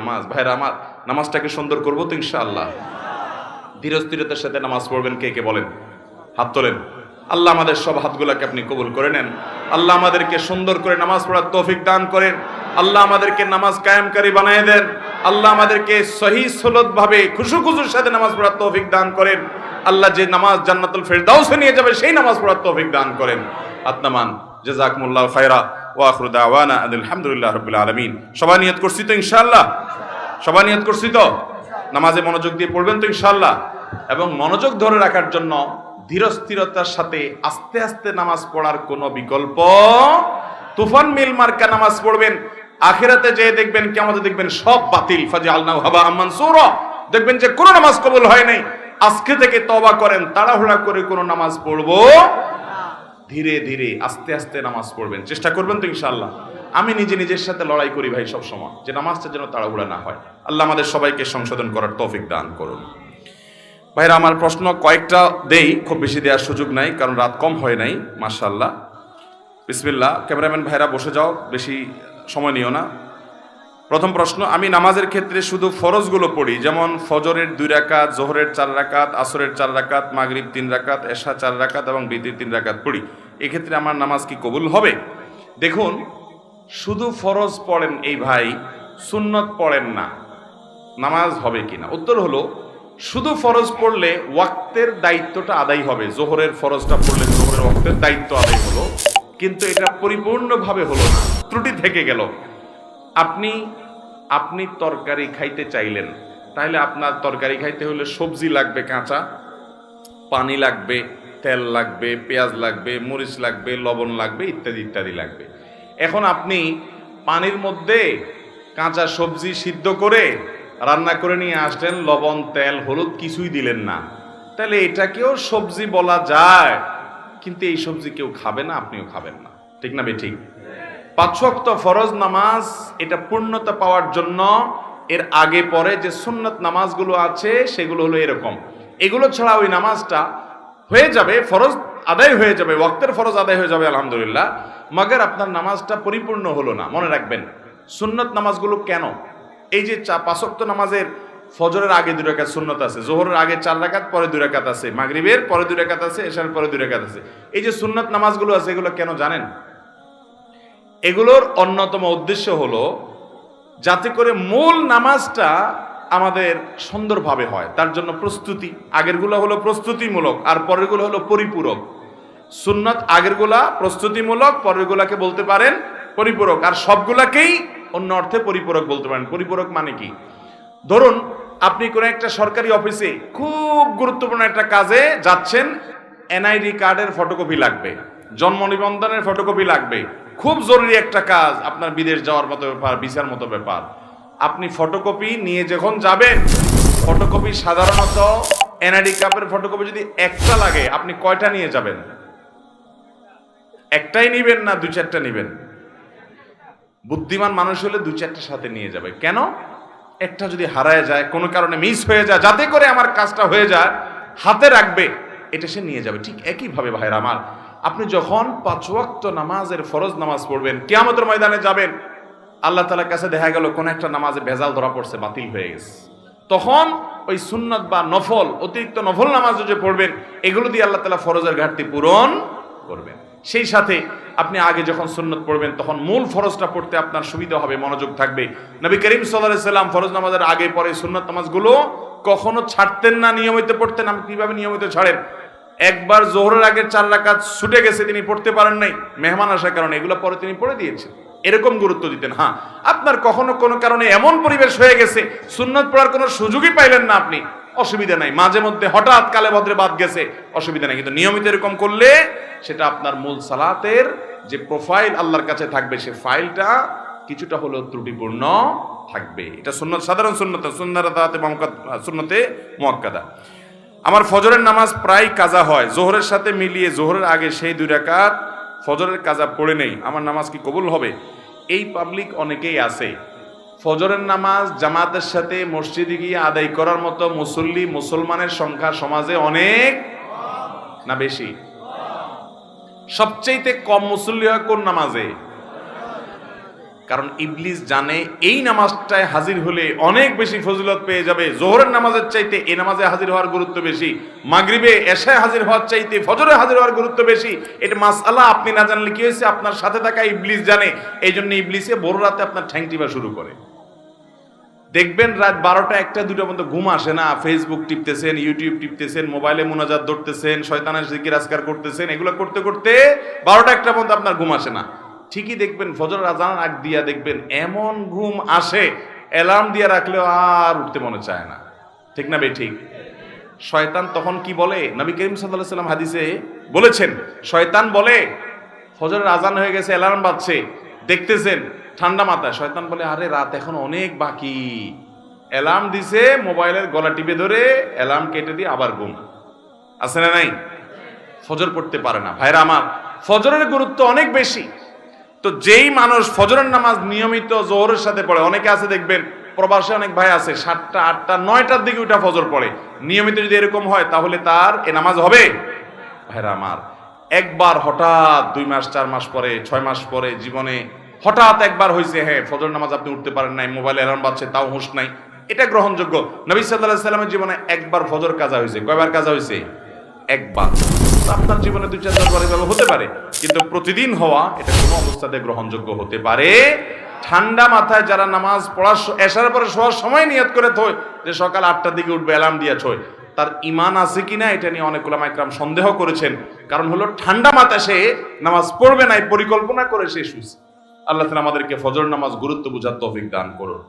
নামাজ। ভাইরা আমার, নামাজটাকে সুন্দর করবো তো ইনশাআল্লাহ? ধীরস্থিরতার সাথে নামাজ পড়বেন কে কে বলেন? হাত তোলেন। আল্লাহ আমাদের সব হাতগুলোকে আপনি কবুল করে নেন। আল্লাহ আমাদেরকে সুন্দর করে নামাজ পড়ার তৌফিক দান করেন। আল্লাহ আমাদেরকে নামাজ কায়েমকারী বানিয়ে দেন। আল্লাহ আমাদেরকে সহি সলত ভাবে খুশুর সাথে নামাজ পড়ার তৌফিক দান করেন। আল্লাহ যে নামাজ জান্নাতুল ফেরদাউসে নিয়ে যাবে সেই নামাজ পড়ার তৌফিক দান করেন। আত্মামান জাযাকুমুল্লাহু খায়রা ওয়া আখিরু দাওয়ানা আলহামদুলিল্লাহি রাব্বিল আলামিন। সবাই নিয়ত করছি তো ইনশাআল্লাহ? সবাই নিয়ত করছি তো? নামাজে মনোযোগ দিয়ে পড়বেন তো ইনশাআল্লাহ? এবং মনোযোগ ধরে রাখার জন্য ধীরস্থিরতার সাথে আস্তে আস্তে নামাজ পড়ার কোনো বিকল্প। তুফান মিল মার্কা নামাজ পড়বেন, আখিরাতে যেয়ে দেখবেন, কিয়ামতে দেখবেন সব বাতিল। ফাজআলনাহু হাবাআম মানসুরা। দেখবেন যে কোনো নামাজ কবুল হয় নাই। আজকে থেকে তওবা করেন, তাড়াহুড়া করে কোনো নামাজ পড়বো ধীরে ধীরে আস্তে আস্তে নামাজ পড়বেন। চেষ্টা করবেন তো ইনশাআল্লাহ? আমি নিজের সাথে লড়াই করি ভাই সব সময়, যে নামাজটা যেন তাড়াহুড়া না হয়। আল্লাহ আমাদের সবাইকে সংশোধন করার তৌফিক দান করুন। ভাইরা আমার, প্রশ্ন কয়েকটা দেই, খুব বেশি দেওয়ার সুযোগ নাই, কারণ রাত কম হয় নাই। মাশাআল্লাহ, বিসমিল্লাহ। ক্যামেরাম্যান ভাইরা বসে যাও, বেশি সময় নিও না। প্রথম প্রশ্ন, আমি নামাজের ক্ষেত্রে শুধু ফরজগুলো পড়ি, যেমন ফজরের 2 রাকাত, জোহরের 4 রাকাত, আসরের 4 রাকাত, মাগরিব 3 রাকাত, এশা 4 রাকাত এবং বিতির 3 রাকাত পড়ি। এক্ষেত্রে আমার নামাজ কি কবুল হবে? দেখুন, শুধু ফরজ পড়েন এই ভাই, সুন্নত পড়েন না, নামাজ হবে কিনা? উত্তর হলো, শুধু ফরজ পড়লে ওয়াক্তের দায়িত্বটা আদায় হবে। জোহরের ফরজটা পড়লে জোহরের ওয়াক্তের দায়িত্ব আদায় হলো, কিন্তু এটা পরিপূর্ণভাবে হলো না, ত্রুটি থেকে গেল। আপনি তরকারি খাইতে চাইলেন, তাহলে আপনার তরকারি খাইতে হলে সবজি লাগবে কাঁচা, পানি লাগবে, তেল লাগবে, পেঁয়াজ লাগবে, মরিচ লাগবে, লবণ লাগবে, ইত্যাদি ইত্যাদি লাগবে। এখন আপনি পানির মধ্যে কাঁচা সবজি সিদ্ধ করে রান্না করে নিয়ে আসলেন, লবণ, তেল, হলুদ কিছুই দিলেন না, তাহলে এটাকেও সবজি বলা যায়, কিন্তু এই সবজি কেউ খাবে না, আপনিও খাবেন না। ঠিক না বেঠিক? 5 ওয়াক্ত ফরজ নামাজ, এটা পূর্ণতা পাওয়ার জন্য এর আগে পরে যে সুন্নত নামাজগুলো আছে সেগুলো হলো এরকম। এগুলো ছাড়া ওই নামাজটা হয়ে যাবে, ফরজ আদায় হয়ে যাবে, ওয়াক্তের ফরজ আদায় হয়ে যাবে আলহামদুলিল্লাহ, মাগার আপনার নামাজটা পরিপূর্ণ হলো না। মনে রাখবেন, সুন্নত নামাজগুলো কেন, এই যে 5 ওয়াক্ত নামাজের ফজরের আগে 2 রাকাত সুন্নত আছে, জোহরের আগে 4 রাকাত, পরে 2 রাকাত আছে, মাগরিবের পরে 2 রাকাত আছে, এশার পরে 2 রাকাত আছে। এই যে সুন্নত নামাজগুলো আছে, এগুলো কেন জানেন? এগুলোর অন্যতম উদ্দেশ্য হলো যাতে করে মূল নামাজটা আমাদের সুন্দরভাবে হয়, তার জন্য প্রস্তুতি। আগেরগুলো হলো প্রস্তুতিমূলক, আর পরেরগুলো হলো পরিপূরক। সুন্নত আগেরগুলা প্রস্তুতিমূলক, পরেরগুলাকে বলতে পারেন পরিপূরক, আর সবগুলাকেই অন্য অর্থে পরিপূরক বলতে পারেন। পরিপূরক মানে কি? ধরুন, আপনি কোনো একটা সরকারি অফিসে খুব গুরুত্বপূর্ণ একটা কাজে যাচ্ছেন, এনআইডি কার্ডের ফটোকপি লাগবে, জন্ম নিবন্ধনের ফটোকপি লাগবে, খুব জরুরি একটা কাজ, আপনার বিদেশ যাওয়ার মতো ব্যাপার, ভিসার মতো ব্যাপার। আপনি ফটোকপি নিয়ে যখন যাবেন, ফটোকপি সাধারণত এনআইডি কার্ডের ফটোকপি যদি একটা লাগে, আপনি কয়টা নিয়ে যাবেন? একটাই নিবেন না 2-4টা নিবেন? বুদ্ধিমান মানুষ হলে 2-4টা সাথে নিয়ে যাবে। কেন? একটা যদি হারায় যায়, কোনো কারণে মিস হয়ে যায়, যাতে করে আমার কাজটা হয়ে যায়, হাতে রাখবে, এটা সে নিয়ে যাবে। ঠিক একইভাবে ভাইরা আমার, আপনি যখন 5 ওয়াক্ত নামাজের ফরজ নামাজ পড়বেন, কিয়ামতের ময়দানে যাবেন, আল্লাহ তাআলার কাছে দেখা গেল কোন একটা নামাজে ভেজাল ধরা পড়ছে, বাতিল হয়ে গেছে, তখন ওই সুন্নত বা নফল, অতিরিক্ত নফল নামাজ যে পড়বেন, এগুলো দিয়ে আল্লাহ তাআলা ফরজের ঘাটতি পূরণ করবেন। সেই সাথে আপনি আগে যখন সুন্নত পড়বেন, তখন মূল ফরজটা পড়তে আপনার সুবিধা হবে, মনোযোগ থাকবে। নবী করিম সাল্লাল্লাহু আলাইহি সাল্লাম ফরজ নামাজের আগে পরে সুন্নত নামাজগুলো কখনো ছাড়তেন না, নিয়মিত পড়তেন। আপনি কিভাবে নিয়মিত ছাড়েন? একবার জোহরের আগের 4 রাকাত ছুটে গেছে, তিনি পড়তে পারেন নাই মেহমান আসার কারণে, এগুলো পরে তিনি পড়ে দিয়েছেন, এরকম গুরুত্ব দিতেন। হ্যাঁ, আপনার কখনো কোনো কারণে এমন পরিবেশ হয়ে গেছে, সুন্নত পড়ার কোনো সুযোগই পাইলেন না আপনি, অসুবিধা নাই, মাঝে মধ্যে হঠাৎ কালে ভদ্রে বাদ গেছে, অসুবিধা নাই, কিন্তু নিয়মিত এরকম করলে সেটা আপনার মূল সালাতের যে প্রোফাইল আল্লাহর কাছে থাকবে, সে ফাইলটা কিছুটা হলেও ত্রুটিপূর্ণ থাকবে। এটা সুন্নত, সাধারণ সুন্নত, সুন্নতে মুআক্কাদা। আমার ফজরের নামাজ প্রায় কাজা হয়, জোহরের সাথে মিলিয়ে জোহরের আগে সেই 2 রাকাত ফজরের কাজা পড়ে নেই, আমার নামাজ কি কবুল হবে? এই পাবলিক অনেকেই আছে, ফজরের নামাজ জামাতের সাথে মসজিদে গিয়ে আদায় করার মতো মুসল্লি, মুসলমানের সংখ্যা সমাজে অনেক না বেশি? সবচেয়ে কম মুসল্লি হয় কোন নামাজে? কারণ ইবলিস জানে এই নামাজটায় হাজির হলে অনেক বেশি ফজিলত পেয়ে যাবে। জোহরের নামাজের চাইতে এই নামাজে হাজির হওয়ার গুরুত্ব বেশি, মাগরিবে এশায় হাজির হওয়ার চাইতে ফজরে হাজির হওয়ার গুরুত্ব বেশি। এটা মাসআলা আপনি না জানলে কি হয়েছে, আপনার সাথে থাকা ইবলিস জানে। এই জন্য ইবলিসে বড় রাতে আপনার ঠ্যাং টিপা শুরু করে। দেখবেন রাত 12টা 1টা 2টা পর্যন্ত ঘুম আসে না, ফেসবুক টিপতেছেন, ইউটিউব টিপতেছেন, মোবাইলে মুনাজাত ধরতেছেন, শয়তানের জিকির আজকার করতেছেন, এগুলো করতে করতে 12টা 1টা পর্যন্ত আপনার ঘুম আসে না। ঠিকই দেখবেন ফজর আজান আগ দিয়া দেখবেন এমন ঘুম আসে, অ্যালার্ম দিয়ে রাখলেও আর উঠতে মনে চায় না। ঠিক না ভাই? ঠিক। শয়তান তখন কি বলে? নবী করিম সাল্লাল্লাহু আলাইহি ওয়াসাল্লাম হাদিসে বলেছেন, শয়তান বলে ফজরের আজান হয়ে গেছে, অ্যালার্ম বাজছে, দেখতেছেন ঠান্ডা মাথায়, শয়তান বলে আরে রাত এখন অনেক বাকি। অ্যালার্ম দিছে, মোবাইলের গলা টিপে ধরে অ্যালার্ম কেটে দিয়ে আবার ঘুম। আছে না নাই? ফজর পড়তে পারে না। ভাইরা আমার, ফজরের গুরুত্ব অনেক বেশি। তো যেই মানুষ ফজরের নামাজ নিয়মিত জোহরের সাথে পড়ে, অনেকে আছে দেখবেন প্রবাসে অনেক ভাই আছে 7টা 8টা 9টার দিকে উঠা ফজর পড়ে, নিয়মিত যদি এরকম হয় তাহলে তার এ নামাজ হবে? ভাইরা আমার, একবার হঠাৎ 2 মাস 4 মাস পরে 6 মাস পরে জীবনে হঠাৎ একবার হয়েছে, হ্যাঁ ফজর নামাজ আপনি উঠতে পারেন নাই, মোবাইলে অ্যালার্ম বাজছে তাও হুঁশ নাই, এটা গ্রহণযোগ্য। নবী সাল্লাল্লাহু আলাইহি সাল্লামের জীবনে একবার ফজর কাজা হয়েছে। কয়বার কাজা হয়েছে? একবার। আপনার জীবনে 2-4 বার এভাবে হতে পারে, কিন্তু প্রতিদিন হওয়া এটা কোনো অবস্থাতে গ্রহণযোগ্য হতে পারে। ঠান্ডা মাথায় যারা নামাজ পড়ার এশার পরে শোয়ার সময় নিয়ত করে থয় যে সকাল 8টার দিকে উঠবে, অ্যালার্ম দিয়ে থয়, তার ঈমান আছে কিনা এটা নিয়ে অনেক উলামা ইকরাম সন্দেহ করেছেন। কারণ হলো ঠান্ডা মাথায় সে নামাজ পড়বে না, পরিকল্পনা করে সে শুয়েছে। আল্লাহ তাআলা আমাদেরকে ফজর নামাজ গুরুত্ব বুঝার তৌফিক দান করুন।